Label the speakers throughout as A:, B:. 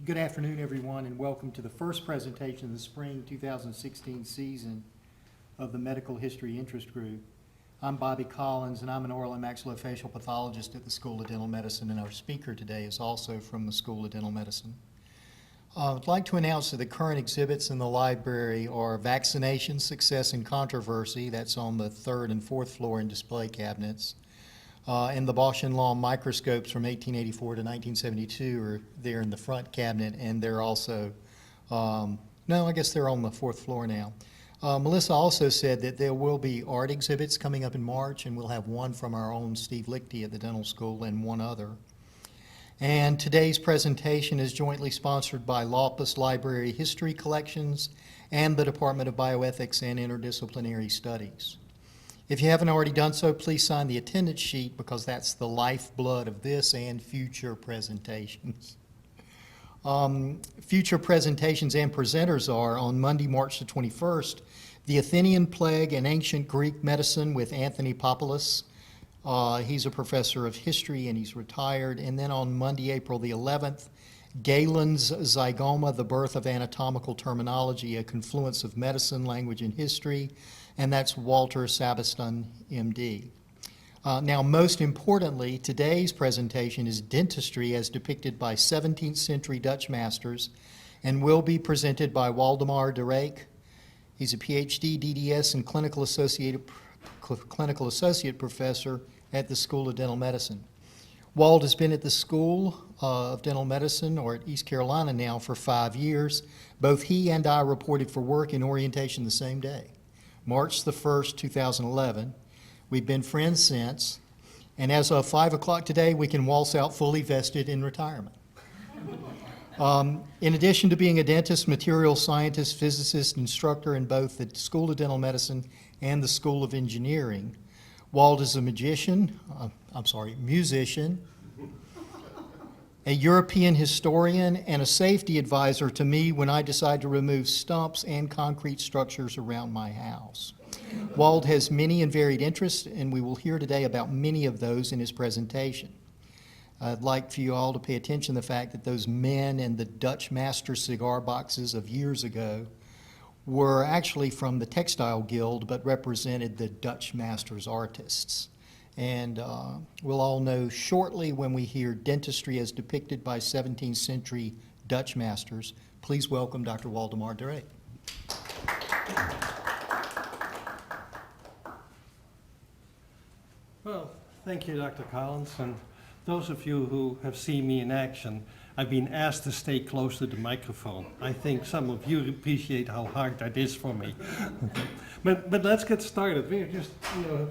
A: Good afternoon, everyone, and welcome to the first presentation of the spring 2016 season of the Medical History Interest Group. I'm Bobby Collins, and I'm an oral and maxillofacial pathologist at the School of Dental Medicine, and our speaker today is also from the School of Dental Medicine. I'd like to announce that the current exhibits in the library are Vaccination, Success, and Controversy. That's on the third and fourth floor in display cabinets. And the Bausch & Lomb microscopes from 1884 to 1972 are there in the front cabinet, and they're also, no, I guess they're on the fourth floor now. Melissa also said that there will be art exhibits coming up in March, and we'll have one from our own Steve Lichty at the dental school and one other. And today's presentation is jointly sponsored by Laupas Library History Collections and the Department of Bioethics and Interdisciplinary Studies. If you haven't already done so, please sign the attendance sheet because that's the lifeblood of this and future presentations. Future presentations and presenters are on Monday, March the 21st, The Athenian Plague and Ancient Greek Medicine with Anthony Popoulos. He's a professor of history and he's retired. And then on Monday, April the 11th, Galen's Zygoma, The Birth of Anatomical Terminology, a Confluence of Medicine, Language, and History, and that's Walter Sabiston, MD. Now, most importantly, today's presentation is Dentistry as depicted by 17th century Dutch masters and will be presented by Waldemar de Rijk. He's a PhD, DDS, and clinical associate professor at the School of Dental Medicine. Wald has been at the School of Dental Medicine, or at East Carolina now, for 5 years. Both he and I reported for work in orientation the same day, March the 1st, 2011. We've been friends since, and as of 5 o'clock today, we can waltz out fully vested in retirement. In addition to being a dentist, material scientist, physicist, instructor in both the School of Dental Medicine and the School of Engineering, Wald is a musician, a European historian, and a safety advisor to me when I decide to remove stumps and concrete structures around my house. Wald has many and varied interests, and we will hear today about many of those in his presentation. I'd like for you all to pay attention to the fact that those men in the Dutch master cigar boxes of years ago were actually from the Textile Guild, but represented the Dutch masters artists. And we'll all know shortly when we hear Dentistry as depicted by 17th century Dutch masters. Please welcome Dr. Waldemar de Rijk.
B: Well, thank you, Dr. Collins, and those of you who have seen me in action, I've been asked to stay close to the microphone. I think some of you appreciate how hard that is for me. But let's get started. We're just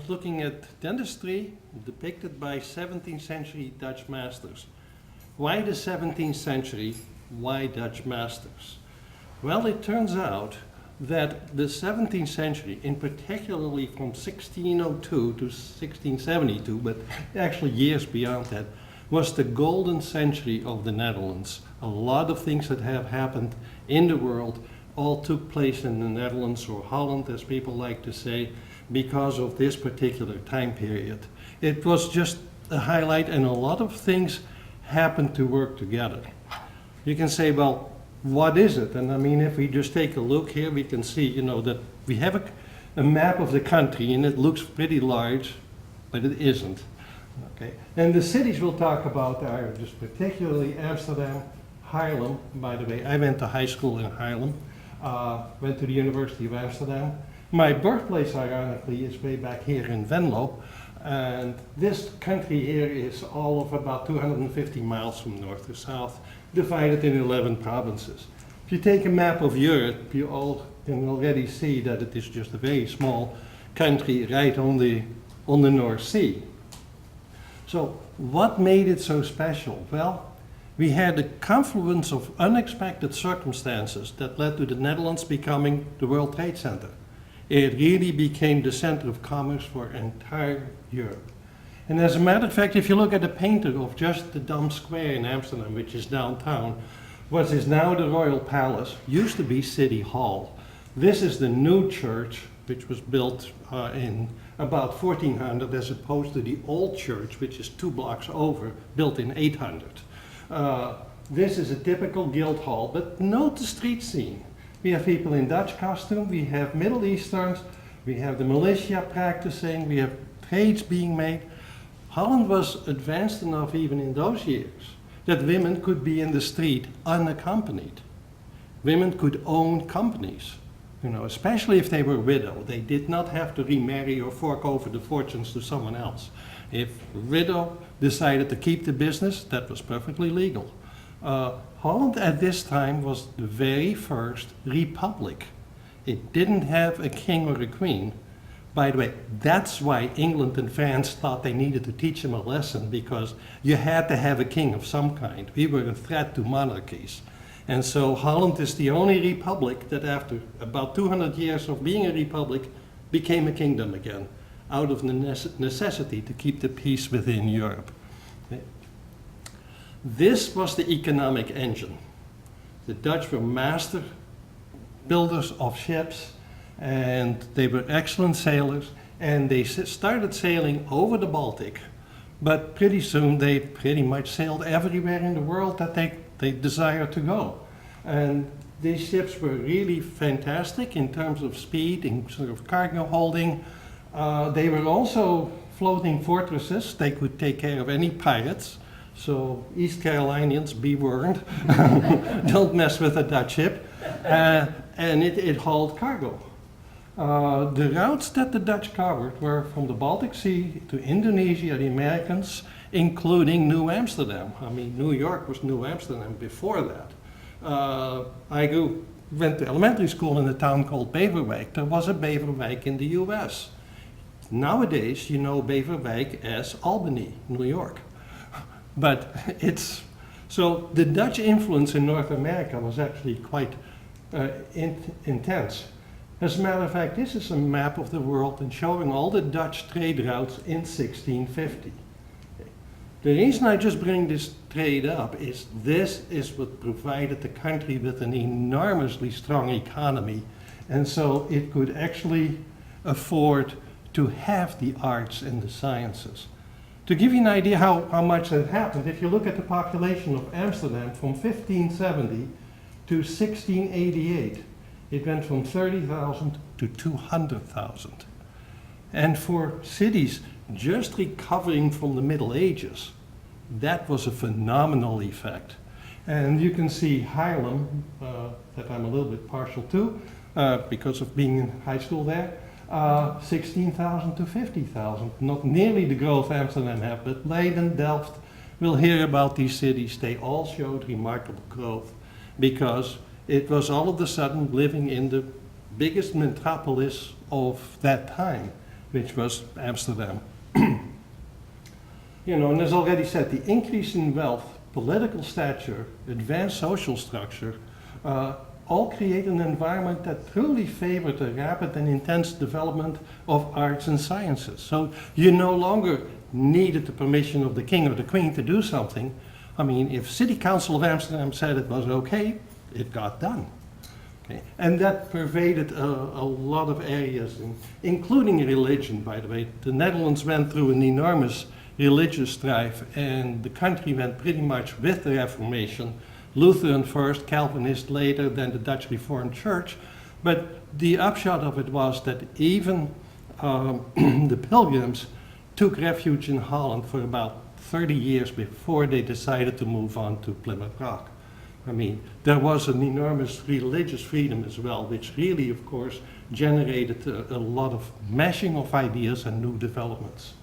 B: looking at dentistry depicted by 17th century Dutch masters. Why the 17th century? Why Dutch masters? Well, it turns out that the 17th century, in particularly from 1602 to 1672, but actually years beyond that, was the golden century of the Netherlands. A lot of things that have happened in the world all took place in the Netherlands, or Holland as people like to say, because of this particular time period. It was just a highlight, and a lot of things happened to work together. You can say, well, what is it? And I mean, if we just take a look here, we can see, that we have a map of the country, and it looks pretty large, but it isn't. Okay. And the cities we'll talk about are just particularly Amsterdam, Haarlem. By the way, I went to high school in Haarlem, went to the University of Amsterdam. My birthplace, ironically, is way back here in Venlo. And this country here is all of about 250 miles from north to south, divided in 11 provinces. If you take a map of Europe, you all can already see that it is just a very small country right on the North Sea. So what made it so special? Well, we had a confluence of unexpected circumstances that led to the Netherlands becoming the World Trade Center. It really became the center of commerce for entire Europe. And as a matter of fact, if you look at the painting of just the Dam Square in Amsterdam, which is downtown, what is now the Royal Palace, used to be City Hall. This is the new church, which was built in about 1400, as opposed to the old church, which is 2 blocks over, built in 800. This is a typical guild hall, but note the street scene. We have people in Dutch costume, we have Middle Easterns, we have the militia practicing, we have trades being made. Holland was advanced enough even in those years that women could be in the street unaccompanied. Women could own companies, you know, especially if they were widow. They did not have to remarry or fork over the fortunes to someone else. If a widow decided to keep the business, that was perfectly legal. Holland at this time was the very first republic. It didn't have a king or a queen. By the way, that's why England and France thought they needed to teach them a lesson, because you had to have a king of some kind. We were a threat to monarchies. And so Holland is the only republic that after about 200 years of being a republic became a kingdom again, out of necessity to keep the peace within Europe. This was the economic engine. The Dutch were master builders of ships, and they were excellent sailors, and they started sailing over the Baltic, but pretty soon they pretty much sailed everywhere in the world that they desired to go. And these ships were really fantastic in terms of speed, in sort of cargo holding. They were also floating fortresses. They could take care of any pirates. So East Carolinians, be warned, don't mess with a Dutch ship. And it hauled cargo. The routes that the Dutch covered were from the Baltic Sea to Indonesia, the Americans, including New Amsterdam. I mean, New York was New Amsterdam before that. I went to elementary school in a town called Beverwijk. There was a Beverwijk in the US. Nowadays, you know Beverwijk as Albany, New York. But so the Dutch influence in North America was actually quite intense. As a matter of fact, this is a map of the world and showing all the Dutch trade routes in 1650. The reason I just bring this trade up is this is what provided the country with an enormously strong economy, and so it could actually afford to have the arts and the sciences. To give you an idea how much that happened, if you look at the population of Amsterdam from 1570 to 1688, it went from 30,000 to 200,000. And for cities just recovering from the Middle Ages, that was a phenomenal effect. And you can see Haarlem, that I'm a little bit partial to, because of being in high school there, 16,000 to 50,000. Not nearly the growth Amsterdam had, but Leiden, Delft, we'll hear about these cities. They all showed remarkable growth because it was all of a sudden living in the biggest metropolis of that time, which was Amsterdam. You know, and as already said, the increase in wealth, political stature, advanced social structure, all create an environment that truly favored a rapid and intense development of arts and sciences. So you no longer needed the permission of the king or the queen to do something. I mean, if City Council of Amsterdam said it was okay, it got done. Okay? And that pervaded a lot of areas, including religion, by the way. The Netherlands went through an enormous religious strife, and the country went pretty much with the Reformation. Lutheran first, Calvinist later, then the Dutch Reformed Church. But the upshot of it was that even the Pilgrims took refuge in Holland for about 30 years before they decided to move on to Plymouth Rock. I mean, there was an enormous religious freedom as well, which really, of course, generated a lot of mashing of ideas and new developments.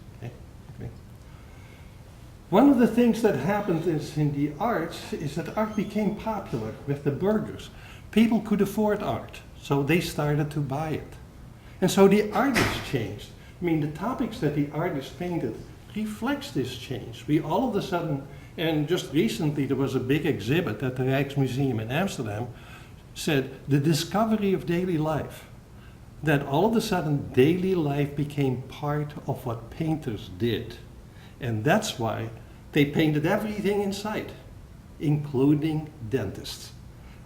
B: One of the things that happened in the arts is that art became popular with the burghers. People could afford art, so they started to buy it. And so the artists changed. I mean, the topics that the artists painted reflects this change. We all of a sudden, and just recently there was a big exhibit at the Rijksmuseum in Amsterdam, said the discovery of daily life. That all of a sudden daily life became part of what painters did. And that's why they painted everything in sight, including dentists.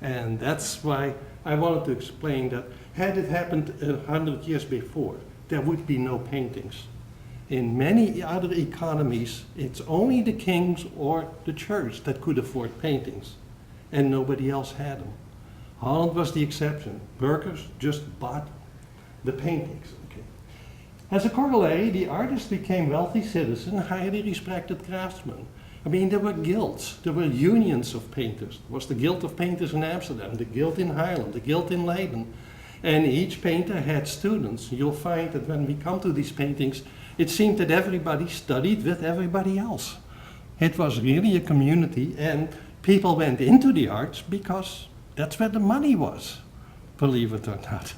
B: And that's why I wanted to explain that had it happened 100 years before, there would be no paintings. In many other economies, it's only the kings or the church that could afford paintings, and nobody else had them. Holland was the exception. Workers just bought the paintings. Okay. As a corollary, the artists became wealthy citizens, highly respected craftsmen. I mean, there were guilds, there were unions of painters. There was the Guild of Painters in Amsterdam, the Guild in Haarlem, the Guild in Leiden. And each painter had students. You'll find that when we come to these paintings, it seemed that everybody studied with everybody else. It was really a community, and people went into the arts because that's where the money was, believe it or not.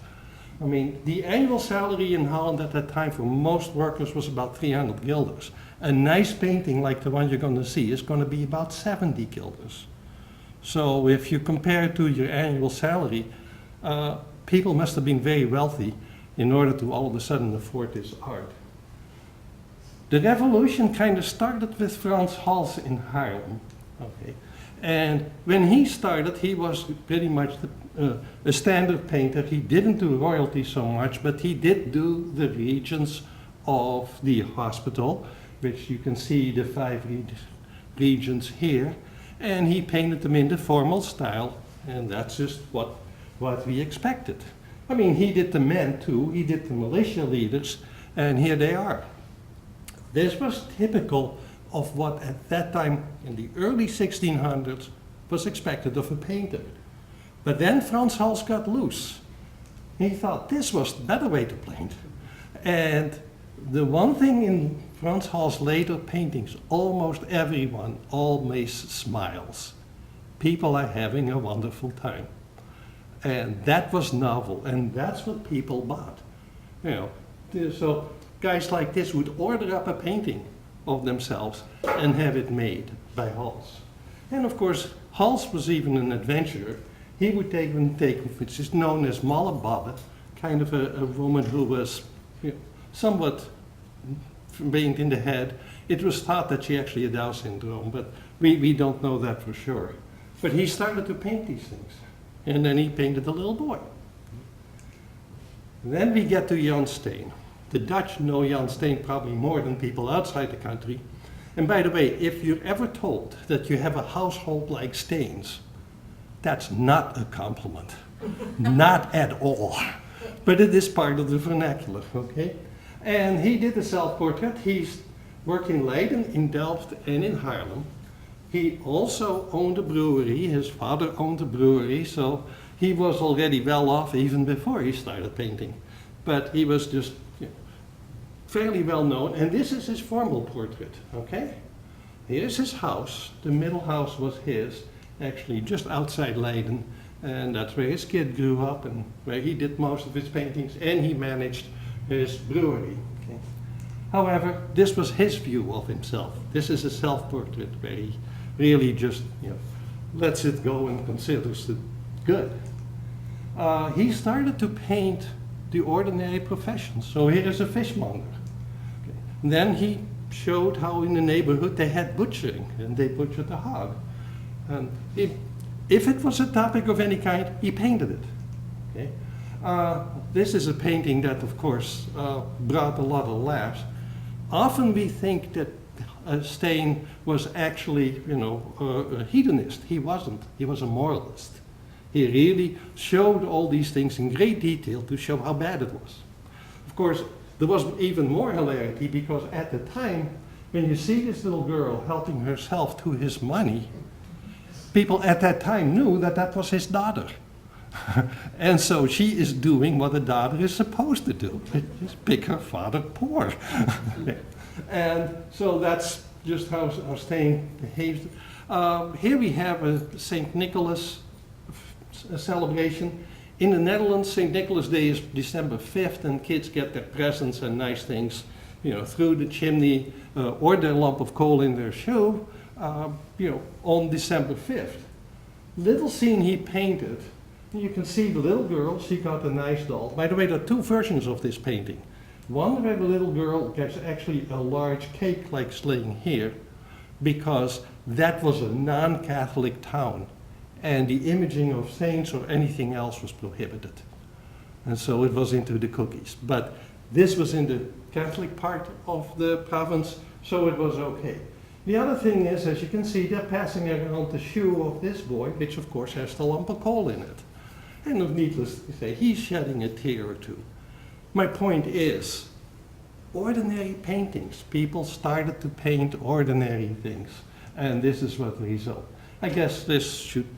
B: I mean, the annual salary in Holland at that time for most workers was about 300 guilders. A nice painting like the one you're going to see is going to be about 70 guilders. So if you compare it to your annual salary, people must have been very wealthy in order to all of a sudden afford this art. The revolution kind of started with Frans Hals in Haarlem. Okay. And when he started, he was pretty much a standard painter. He didn't do royalty so much, but he did do the regions of the hospital, which you can see the 5 regions here. And he painted them in the formal style, and that's just what we expected. I mean, he did the men too, he did the militia leaders, and here they are. This was typical of what at that time in the early 1600s was expected of a painter. But then Frans Hals got loose. He thought this was the better way to paint. And the one thing in Frans Hals' later paintings, almost everyone always smiles. People are having a wonderful time. And that was novel, and that's what people bought. You know, so guys like this would order up a painting of themselves and have it made by Hals. And of course, Hals was even an adventurer. He would even take, which is known as Molle Babbe, kind of a woman who was, you know, somewhat brained in the head. It was thought that she actually had Down syndrome, but we don't know that for sure. But he started to paint these things, and then he painted a little boy. And then we get to Jan Steen. The Dutch know Jan Steen probably more than people outside the country. And by the way, if you're ever told that you have a household like Steen's, that's not a compliment. Not at all. But it is part of the vernacular, okay? And he did a self-portrait. He's worked in Leiden, in Delft, and in Haarlem. He also owned a brewery. His father owned a brewery, so he was already well off even before he started painting. But he was just, you know, fairly well known, and this is his formal portrait, okay? Here's his house. The middle house was his, actually just outside Leiden, and that's where his kid grew up and where he did most of his paintings, and he managed his brewery. Okay? However, this was his view of himself. This is a self-portrait where he really just, you know, lets it go and considers it good. He started to paint the ordinary professions. So here is a fishmonger. Okay. Then he showed how in the neighborhood they had butchering, and they butchered the hog. And if it was a topic of any kind, he painted it. Okay? This is a painting that, of course, brought a lot of laughs. Often we think that Steen was actually, you know, a hedonist. He wasn't. He was a moralist. He really showed all these things in great detail to show how bad it was. Of course, there was even more hilarity because at the time, when you see this little girl helping herself to his money, people at that time knew that that was his daughter. And so she is doing what a daughter is supposed to do, is pick her father poor. And so that's just how Steen behaves. Here we have a St. Nicholas celebration. In the Netherlands, St. Nicholas Day is December 5th, and kids get their presents and nice things, you know, through the chimney or their lump of coal in their shoe, you know, on December 5th. Little scene he painted. You can see the little girl, she got a nice doll. By the way, there are two versions of this painting. One where the little girl gets actually a large cake like laying here, because that was a non-Catholic town, and the imaging of saints or anything else was prohibited. And so it was into the cookies. But This was in the Catholic part of the province, so it was okay. The other thing is, as you can see, they're passing around the shoe of this boy, which of course has the lump of coal in it. And needless to say, he's shedding a tear or two. My point is, ordinary paintings. People started to paint ordinary things, and this is what the result. I guess this should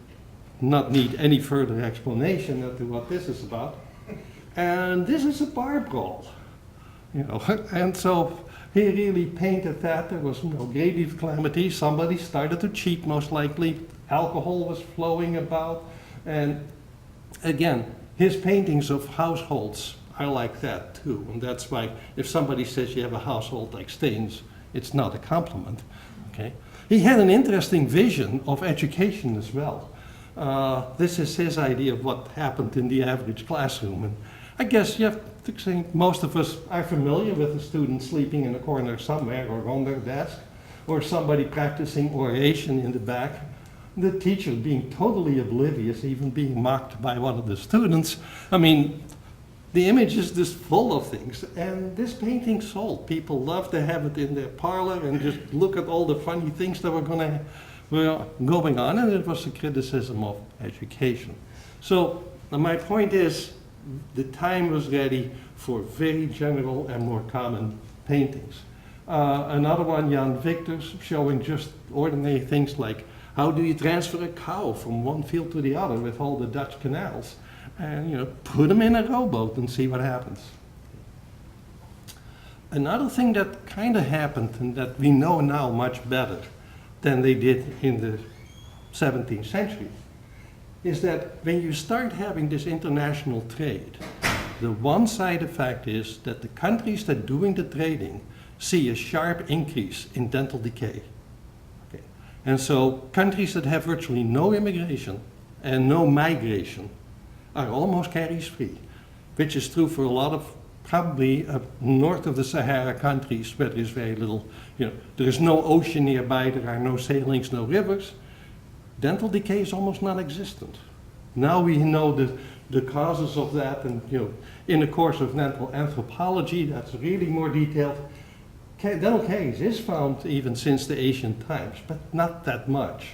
B: not need any further explanation as to what this is about. And this is a bar brawl, you know, and so he really painted that. There was great deal of calamity. Somebody started to cheat, most likely. Alcohol was flowing about, and again, his paintings of households are like that too, and that's why if somebody says you have a household like Staines, it's not a compliment. Okay, he had an interesting vision of education as well. This is his idea of what happened in the average classroom, and I guess you have to say most of us are familiar with a student sleeping in a corner somewhere or on their desk, or somebody practicing oration in the back, the teacher being totally oblivious, even being mocked by one of the students. I mean, the image is just full of things, and this painting sold. People loved to have it in their parlor and just look at all the funny things that were going on, and it was a criticism of education. So my point is, the time was ready for very general and more common paintings. Another one, Jan Victor's, showing just ordinary things like how do you transfer a cow from one field to the other with all the Dutch canals? And put them in a rowboat and see what happens. Another thing that kind of happened, and that we know now much better than they did in the 17th century, is that when you start having this international trade, the one side effect is that the countries that are doing the trading see a sharp increase in dental decay. Okay. And so countries that have virtually no immigration and no migration are almost caries-free, which is true for a lot of probably north of the Sahara countries where there is very little, there is no ocean nearby, there are no sailings, no rivers. Dental decay is almost non-existent. Now we know the causes of that, and in the course of dental anthropology, that's really more detailed. Dental caries is found even since the ancient times, but not that much.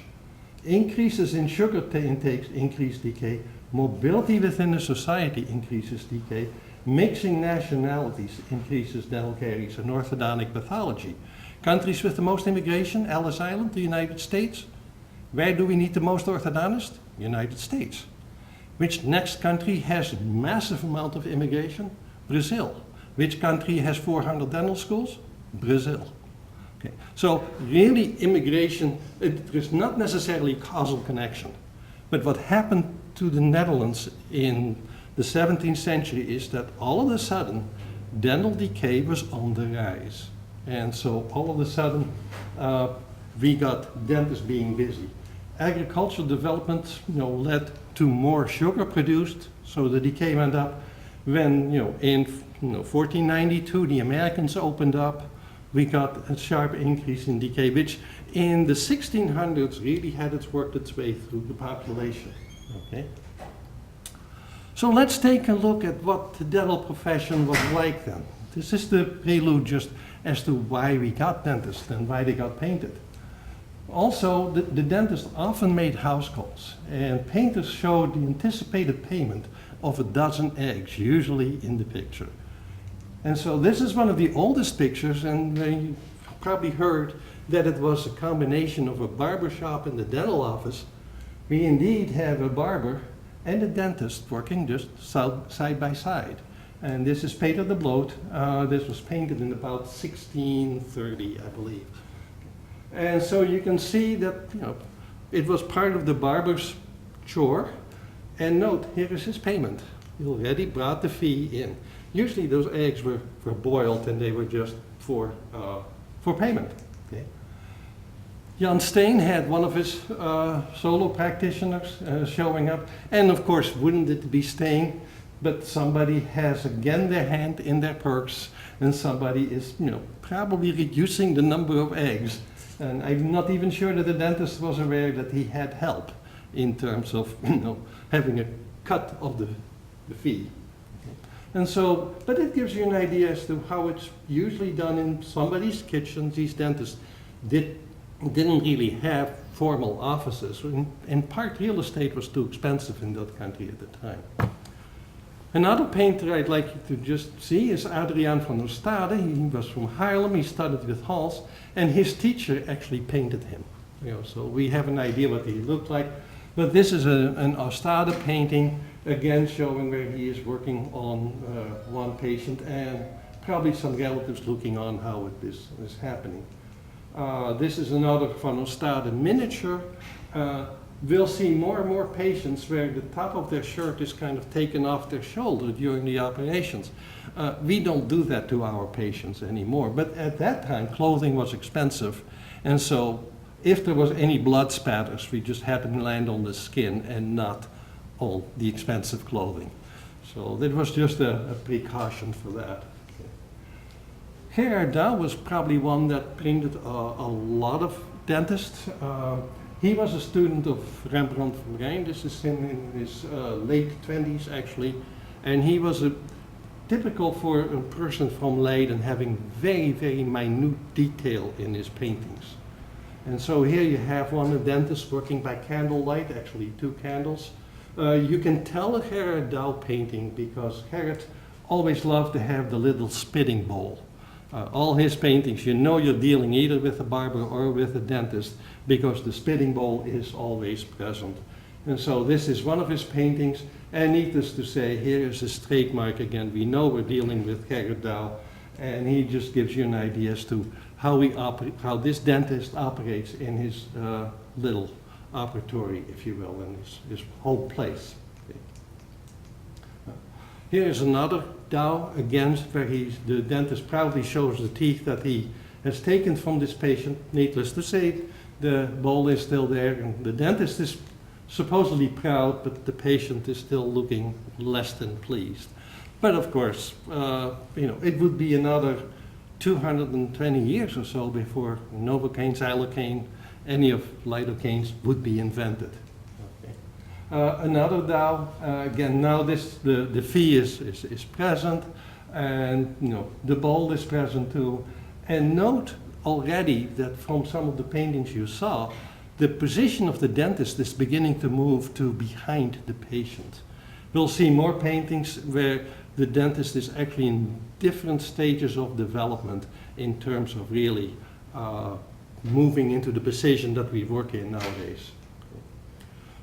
B: Increases in sugar intakes increase decay. Mobility within the society increases decay. Mixing nationalities increases dental caries and orthodontic pathology. Countries with the most immigration, Ellis Island, the United States. Where do we need the most orthodontists? United States. Which next country has a massive amount of immigration? Brazil. Which country has 400 dental schools? Brazil. Okay. So really immigration, there's not necessarily a causal connection. But what happened to the Netherlands in the 17th century is that all of a sudden dental decay was on the rise. And so all of a sudden we got dentists being busy. Agricultural development led to more sugar produced, so the decay went up. When in 1492 the Americans opened up, we got a sharp increase in decay, which in the 1600s really had worked its way through the population. Okay. So let's take a look at what the dental profession was like then. This is the prelude just as to why we got dentists and why they got painted. Also, the dentist often made house calls, and painters showed the anticipated payment of a dozen eggs, usually in the picture. And so this is one of the oldest pictures, and you probably heard that it was a combination of a barber shop and the dental office. We indeed have a barber and a dentist working just side by side. And this is Peter de Bloot. This was painted in about 1630, I believe. And so you can see that it was part of the barber's chore. And note, here is his payment. He already brought the fee in. Usually those eggs were boiled and they were just for payment. Okay. Jan Steen had one of his solo practitioners showing up. And of course, wouldn't it be Steen? But somebody has again their hand in their purse, and somebody is probably reducing the number of eggs. And I'm not even sure that the dentist was aware that he had help in terms of having a cut of the fee. Okay. And so, but it gives you an idea as to how it's usually done in somebody's kitchen. These dentists didn't really have formal offices. In part, real estate was too expensive in that country at the time. Another painter I'd like you to just see is Adriaan van der Stade. He was from Haarlem. He studied with Hals, and his teacher actually painted him. So we have an idea what he looked like. But this is an Ostade painting, again showing where he is working on one patient and probably some relatives looking on how it is happening. This is another Van Ostade miniature. We'll see more and more patients where the top of their shirt is kind of taken off their shoulder during the operations. We don't do that to our patients anymore, but at that time clothing was expensive, and so if there was any blood spatters, we just had them land on the skin and not on the expensive clothing. So that was just a precaution for that. Gerard Douw was probably one that painted a lot of dentists. He was a student of Rembrandt van Rijn. This is him in his late 20s actually, and he was typical for a person from Leiden, having very, very minute detail in his paintings. And so here you have one, a dentist working by candlelight, actually 2 candles. You can tell a Gerard Douw painting because Gerard always loved to have the little spitting bowl. All his paintings, you know you're dealing either with a barber or with a dentist because the spitting bowl is always present. And so this is one of his paintings, and needless to say, here is his trademark again. We know we're dealing with Gerard Douw, and he just gives you an idea as to how this dentist operates in his little operatory, if you will, in his whole place. Okay. Here is another Douw, again, where the dentist proudly shows the teeth that he has taken from this patient. Needless to say, the bowl is still there, and the dentist is supposedly proud, but the patient is still looking less than pleased. But of course, it would be another 220 years or so before Novocaine, Xylocaine, any of lidocaines would be invented. Okay. Another Douw, again, now the fee is present, and the bowl is present too. And note already that from some of the paintings you saw, the position of the dentist is beginning to move to behind the patient. We'll see more paintings where the dentist is actually in different stages of development in terms of really moving into the position that we work in nowadays.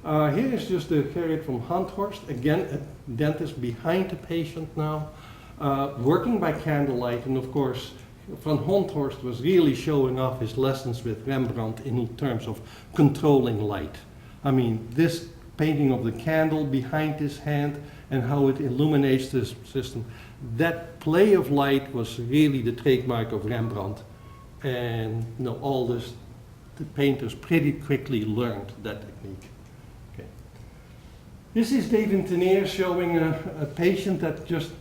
B: Here is just a Gerrit from Handhorst, again a dentist behind the patient now, working by candlelight, and of course Van Handhorst was really showing off his lessons with Rembrandt in terms of controlling light. I mean, this painting of the candle behind his hand and how it illuminates this system, that play of light was really the trademark of Rembrandt, and all the painters pretty quickly learned that technique. Okay. This is David Tenier showing a patient that just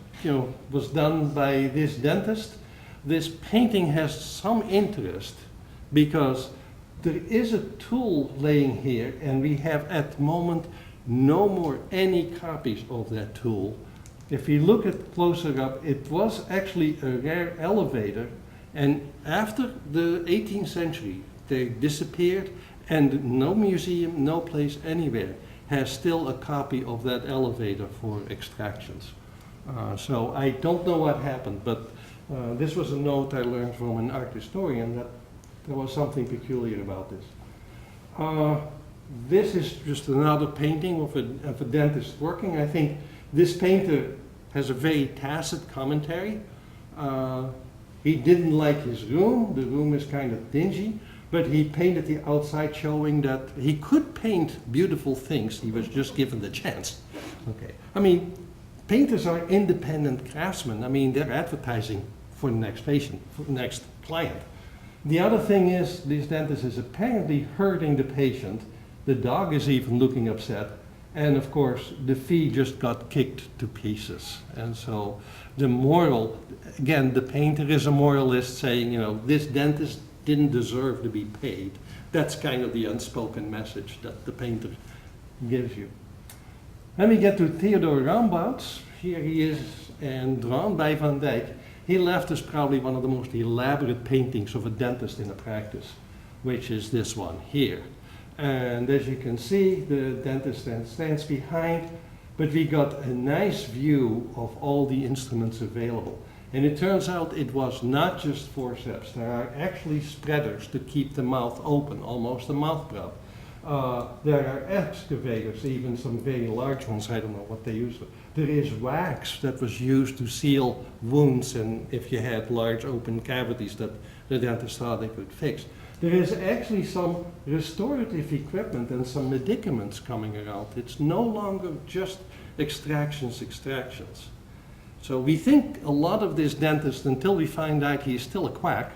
B: was done by this dentist. This painting has some interest because there is a tool laying here, and we have at the moment no more any copies of that tool. If you look at closer up, it was actually a rare elevator, and after the 18th century they disappeared, and no museum, no place anywhere has still a copy of that elevator for extractions. So I don't know what happened, but this was a note I learned from an art historian that there was something peculiar about this. This is just another painting of a dentist working. I think this painter has a very tacit commentary. He didn't like his room. The room is kind of dingy, but he painted the outside showing that he could paint beautiful things. He was just given the chance. Okay. I mean, painters are independent craftsmen. I mean, they're advertising for the next patient, for the next client. The other thing is, this dentist is apparently hurting the patient. The dog is even looking upset. And of course, the fee just got kicked to pieces. And so the moral, again, the painter is a moralist saying, this dentist didn't deserve to be paid. That's kind of the unspoken message that the painter gives you. Then we get to Theodor Rambouts. Here he is and drawn by Van Dyck. He left us probably one of the most elaborate paintings of a dentist in a practice, which is this one here. And as you can see, the dentist then stands behind, but we got a nice view of all the instruments available. And it turns out it was not just forceps. There are actually spreaders to keep the mouth open, almost a mouth prop. There are excavators, even some very large ones, I don't know what they use. There is wax that was used to seal wounds, and if you had large open cavities that the dentist thought they could fix. There is actually some restorative equipment and some medicaments coming around. It's no longer just extractions. So we think a lot of this dentist, until we find out he's still a quack,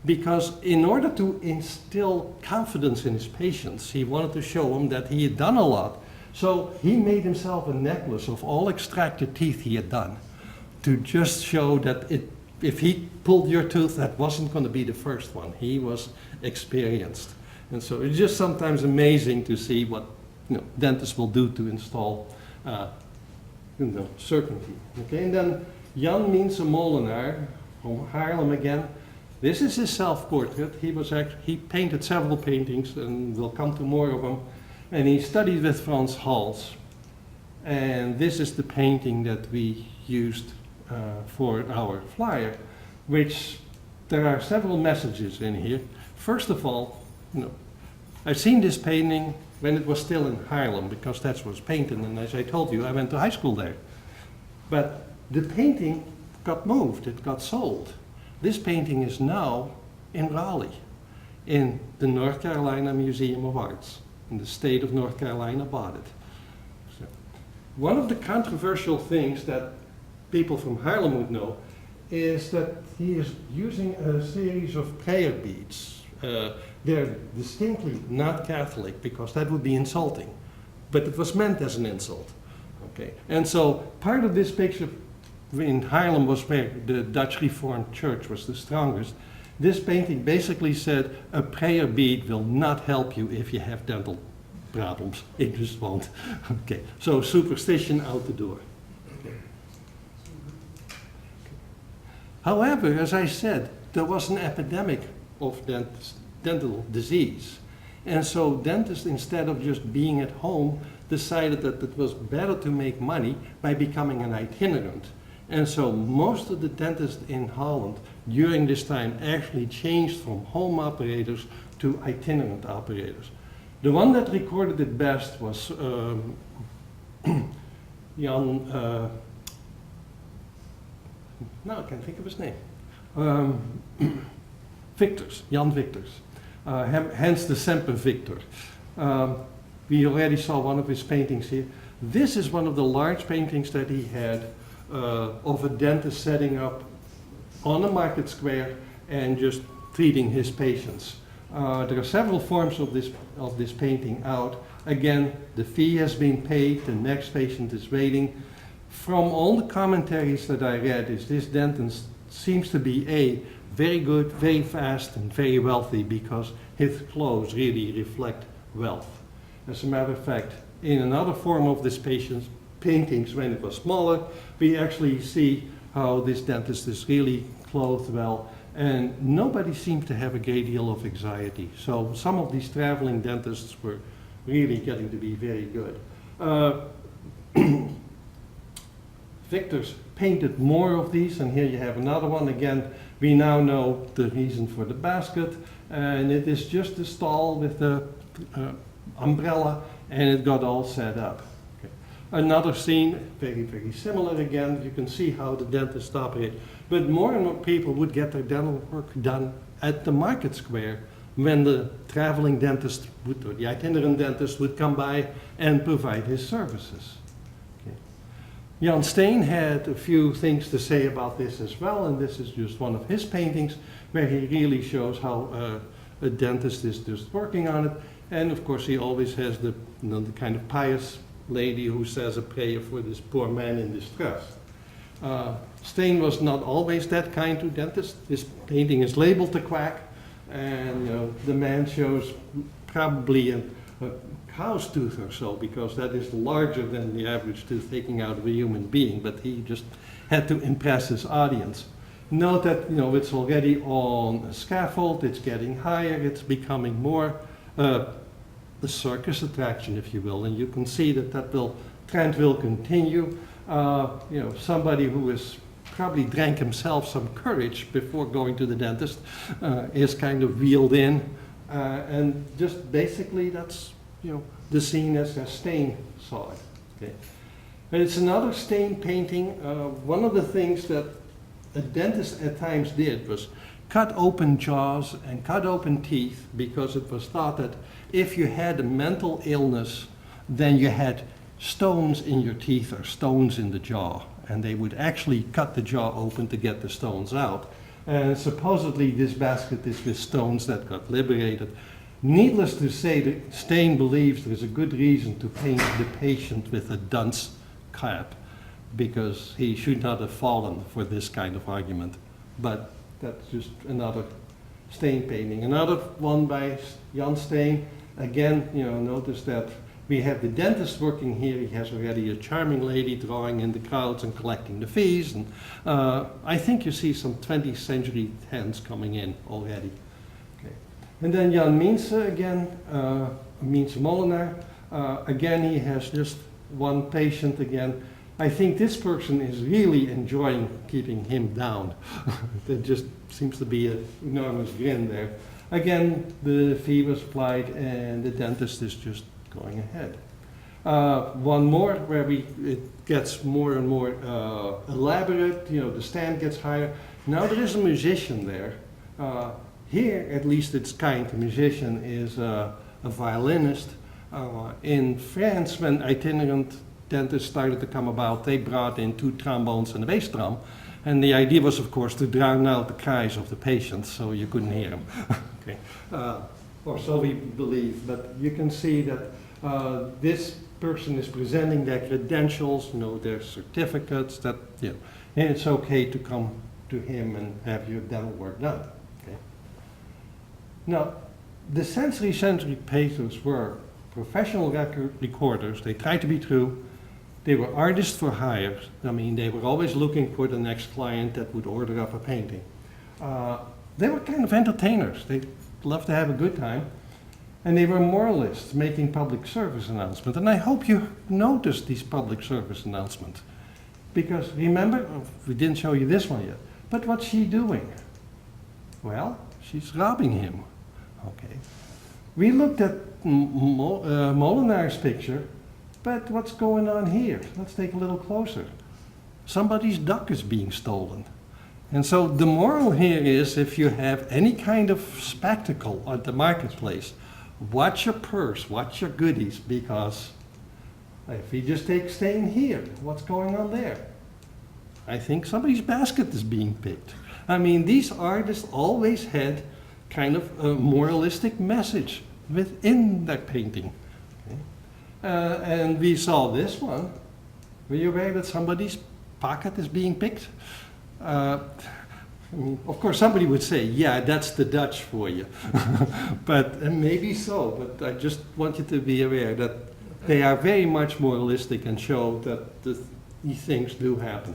B: because in order to instill confidence in his patients, he wanted to show them that he had done a lot. So he made himself a necklace of all extracted teeth he had done to just show that if he pulled your tooth, that wasn't going to be the first one. He was experienced. And so it's just sometimes amazing to see what dentists will do to install certainty. Okay, and then Jan Miense Molenaar from Haarlem again. This is his self-portrait. He painted several paintings, and we'll come to more of them. And he studied with Frans Hals. And this is the painting that we used for our flyer, which there are several messages in here. First of all, I've seen this painting when it was still in Haarlem, because that's where it was painted, and as I told you, I went to high school there. But the painting got moved, it got sold. This painting is now in Raleigh, in the North Carolina Museum of Arts, and the state of North Carolina bought it. So, one of the controversial things that people from Haarlem would know is that he is using a series of prayer beads. They're distinctly not Catholic, because that would be insulting, but it was meant as an insult. Okay, and so part of this picture in Haarlem was where the Dutch Reformed Church was the strongest. This painting basically said, a prayer bead will not help you if you have dental problems. It just won't. Okay, so superstition out the door. Okay. However, as I said, there was an epidemic of dental disease. And so dentists, instead of just being at home, decided that it was better to make money by becoming an itinerant. And so most of the dentists in Holland during this time actually changed from home operators to itinerant operators. The one that recorded it best was Jan, now I can't think of his name. Jan Victors. Hence the Semper Victor. We already saw one of his paintings here. This is one of the large paintings that he had of a dentist setting up on a market square and just treating his patients. There are several forms of this painting out. Again, the fee has been paid, the next patient is waiting. From all the commentaries that I read, this dentist seems to be very good, very fast, and very wealthy, because his clothes really reflect wealth. As a matter of fact, in another form of this patient's paintings, when it was smaller, we actually see how this dentist is really clothed well, and nobody seemed to have a great deal of anxiety. So some of these traveling dentists were really getting to be very good. Victor's painted more of these, and here you have another one. Again, we now know the reason for the basket, and it is just a stall with the umbrella, and it got all set up. Okay. Another scene, very, very similar again. You can see how the dentists operate. But more and more people would get their dental work done at the market square when the traveling dentist or the itinerant dentist would come by and provide his services. Okay. Jan Steen had a few things to say about this as well, and this is just one of his paintings where he really shows how a dentist is just working on it. And of course he always has the kind of pious lady who says a prayer for this poor man in distress. Steen was not always that kind to dentists. His painting is labeled the quack, and the man shows probably a cow's tooth or so, because that is larger than the average tooth taking out of a human being, but he just had to impress his audience. Note that, you know, it's already on a scaffold, it's getting higher, it's becoming more a circus attraction, if you will, and you can see that trend will continue. You know, somebody who is probably drank himself some courage before going to the dentist is kind of wheeled in, and just basically that's, you know, the scene as Stain saw it. Okay. And it's another Stain painting. One of the things that a dentist at times did was cut open jaws and cut open teeth, because it was thought that if you had a mental illness, then you had stones in your teeth or stones in the jaw, and they would actually cut the jaw open to get the stones out. And supposedly this basket is with stones that got liberated. Needless to say, the Stain believes there's a good reason to paint the patient with a dunce cap, because he should not have fallen for this kind of argument. But that's just another Stain painting. Another one by Jan Stain. Again, you know, notice that we have the dentist working here. He has already a charming lady drawing in the crowds and collecting the fees. And I think you see some 20th century hands coming in already. Okay. And then Jan Miense again, Miense Molenaar. Again, he has just one patient again. I think this person is really enjoying keeping him down. There just seems to be an enormous grin there. Again, the fee was applied and the dentist is just going ahead. One more where it gets more and more elaborate, you know, the stand gets higher. Now there is a musician there. Here, at least it's kind, the musician is a violinist. In France, when itinerant dentists started to come about, they brought in 2 trombones and a bass drum. And the idea was, of course, to drown out the cries of the patients so you couldn't hear them. Okay. Or so we believe, but you can see that this person is presenting their credentials, you know, their certificates, that, you know, and it's okay to come to him and have your dental work done. Okay. Now, the century painters were professional recorders. They tried to be true. They were artists for hire. I mean, they were always looking for the next client that would order up a painting. They were kind of entertainers. They loved to have a good time. And they were moralists, making public service announcements. And I hope you noticed these public service announcements. Because remember, we didn't show you this one yet, but what's she doing? Well, she's robbing him. Okay. We looked at Molenaar's picture, but what's going on here? Let's take a little closer. Somebody's duck is being stolen. And so the moral here is, if you have any kind of spectacle at the marketplace, watch your purse, watch your goodies, because if you just take Stain here, what's going on there? I think somebody's basket is being picked. I mean, these artists always had kind of a moralistic message within their painting. Okay. And we saw this one. Were you aware that somebody's pocket is being picked? I mean, of course, somebody would say, yeah, that's the Dutch for you. But maybe so, but I just want you to be aware that they are very much moralistic and show that these things do happen.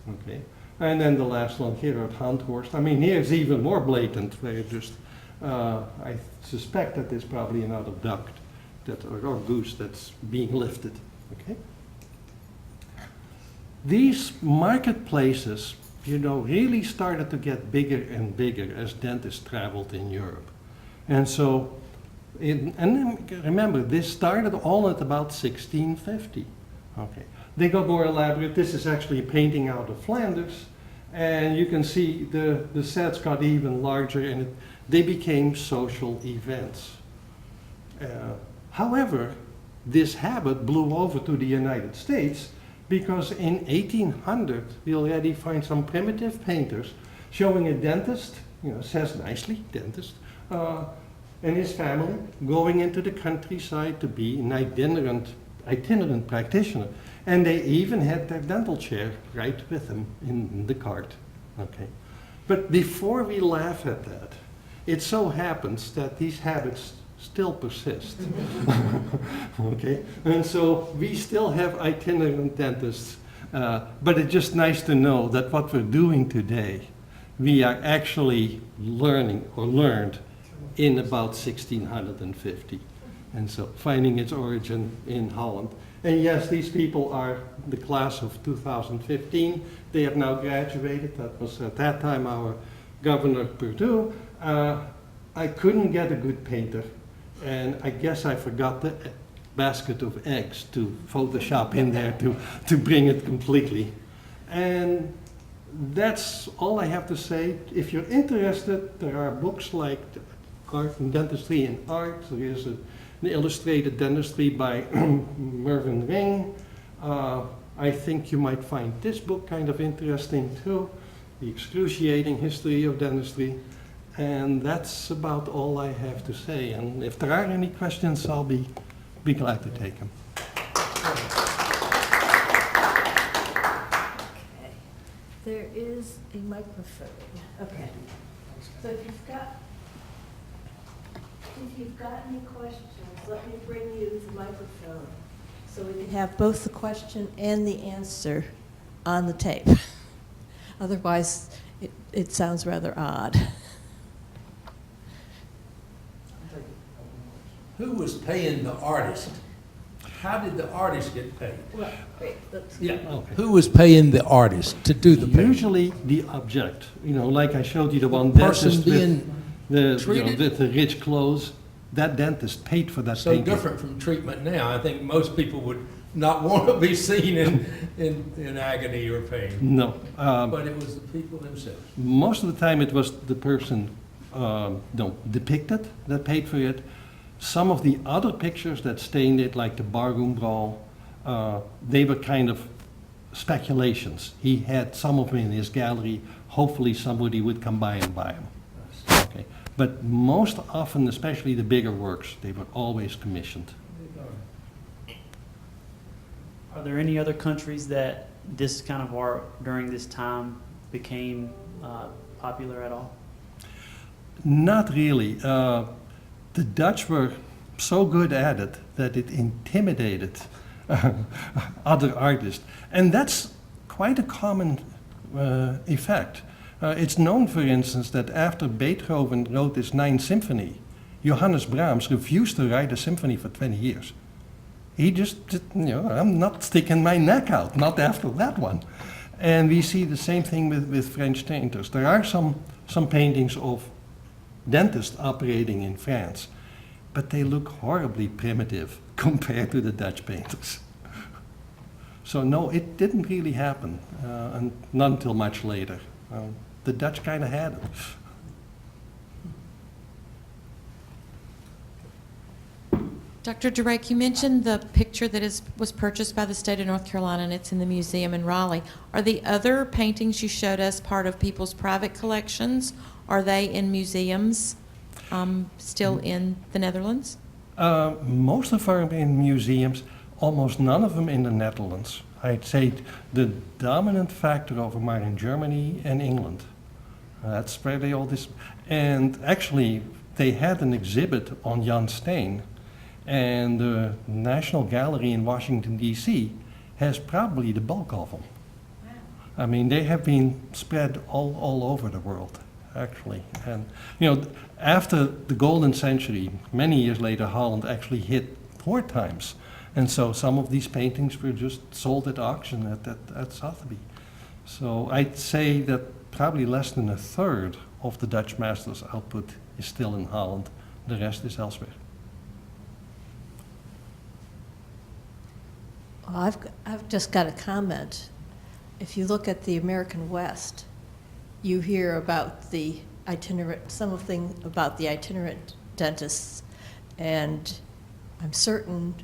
B: Okay. And then the last one here at Handhorst. I mean, here's even more blatant, where just, I suspect that there's probably another duck or goose that's being lifted. Okay. These marketplaces, you know, really started to get bigger and bigger as dentists traveled in Europe. And so, and remember, this started all at about 1650. Okay. They got more elaborate. This is actually a painting out of Flanders. And you can see the sets got even larger, and they became social events. However, this habit blew over to the United States, because in 1800 we already find some primitive painters showing a dentist, you know, says nicely, dentist, and his family going into the countryside to be an itinerant practitioner. And they even had their dental chair right with them in the cart. Okay. But before we laugh at that, it so happens that these habits still persist. Okay, and so we still have itinerant dentists, but it's just nice to know that what we're doing today, we are actually learning or learned in about 1650. And so finding its origin in Holland. And yes, these people are the class of 2015. They have now graduated. That was at that time our Governor Perdue. I couldn't get a good painter, and I guess I forgot the basket of eggs to Photoshop in there to bring it completely. And that's all I have to say. If you're interested, there are books like Art and Dentistry in Art. There is an illustrated dentistry by Mervyn Ring. I think you might find this book kind of interesting too, The Excruciating History of Dentistry. And that's about all I have to say. And if there are any questions, I'll be glad to take them.
C: Okay. There is a microphone. Okay. So if you've got any questions, let me bring you the microphone so we can have both the question and the answer on the tape. Otherwise, it sounds rather odd.
D: Who was paying the artist? How did the artist get paid?
C: Well, wait, let's.
D: Yeah.
B: Okay.
D: Who was paying the artist to do the painting?
B: Usually the object, like I showed you the one
D: Person
B: dentist
D: being
B: with
D: treated?
B: with the rich clothes, that dentist paid for that
D: So
B: painting.
D: different from treatment now. I think most people would not want to be seen in agony or pain.
B: No.
D: But it was the people themselves.
B: Most of the time it was the person depicted that paid for it. Some of the other pictures that stained it, like the barroom brawl, they were kind of speculations. He had some of them in his gallery. Hopefully somebody would come by and buy them. Okay. But most often, especially the bigger works, they were always commissioned.
E: Are there any other countries that this kind of art during this time became popular at all?
B: Not really. The Dutch were so good at it that it intimidated other artists. And that's quite a common effect. It's known, for instance, that after Beethoven wrote his Ninth Symphony, Johannes Brahms refused to write a symphony for 20 years. He just, I'm not sticking my neck out, not after that one. And we see the same thing with French painters. There are some paintings of dentists operating in France, but they look horribly primitive compared to the Dutch painters. So no, it didn't really happen, and not until much later. The Dutch kind of had it.
F: Dr. Rijk, you mentioned the picture that was purchased by the state of North Carolina, and it's in the museum in Raleigh. Are the other paintings you showed us part of people's private collections? Are they in museums still in the Netherlands?
B: Most of them in museums, almost none of them in the Netherlands. I'd say the dominant factor of them are in Germany and England. That's where they all this. And actually, they had an exhibit on Jan Steen, and the National Gallery in Washington, D.C. has probably the bulk of them. Wow. I mean, they have been spread all over the world, actually. And, after the Golden Century, many years later, Holland actually hit poor times. And so some of these paintings were just sold at auction at Sotheby. So I'd say that probably less than a third of the Dutch masters' output is still in Holland. The rest is elsewhere.
C: Well, I've just got a comment. If you look at the American West, you hear about the itinerant, something about the itinerant dentists, and I'm certain,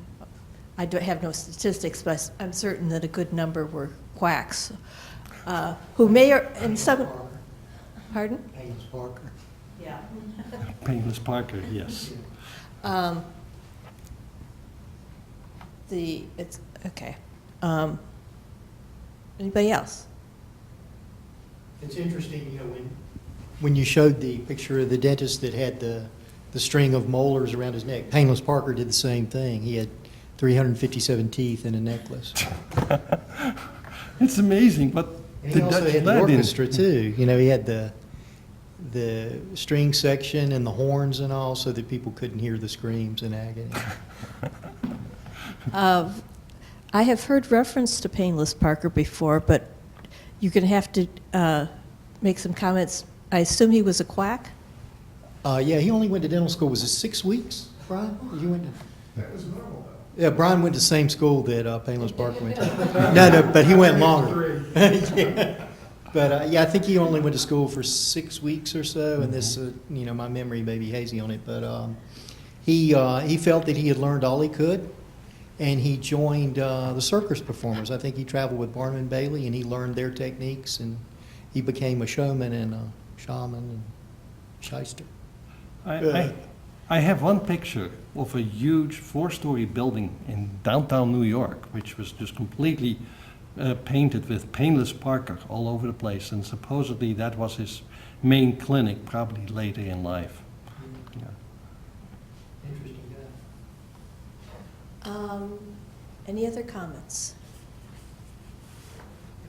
C: I have no statistics, but I'm certain that a good number were quacks, who may or, and some, pardon?
A: Painless Parker.
C: Yeah.
B: Painless Parker, yes.
C: It's, okay. Anybody else?
A: It's interesting, when you showed the picture of the dentist that had the the string of molars around his neck. Painless Parker did the same thing. He had 357 teeth in a necklace.
B: It's amazing, but
A: And
B: the
A: he also
B: Dutch
A: had the
B: lad in-
A: orchestra too. You know, he had the string section and the horns and all, so that people couldn't hear the screams in agony.
C: I have heard reference to Painless Parker before, but you're going to have to make some comments. I assume he was a quack?
A: Yeah, he only went to dental school, was it 6 weeks, Brian? You went to? That was normal, though. Yeah, Brian went to the same school that Painless Parker went to. No, but he went longer. Yeah. But, yeah, I think he only went to school for 6 weeks or so, and this, you know, my memory may be hazy on it, but he felt that he had learned all he could, and he joined the circus performers. I think he traveled with Barnum and Bailey, and he learned their techniques, and he became a showman and a shaman and shyster.
B: I have one picture of a huge 4-story building in downtown New York, which was just completely painted with Painless Parker all over the place, and supposedly that was his main clinic, probably later in life. Yeah.
A: Interesting guy.
C: Any other comments?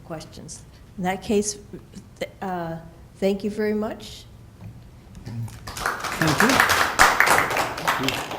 C: Questions? In that case, thank you very much.
B: Thank you.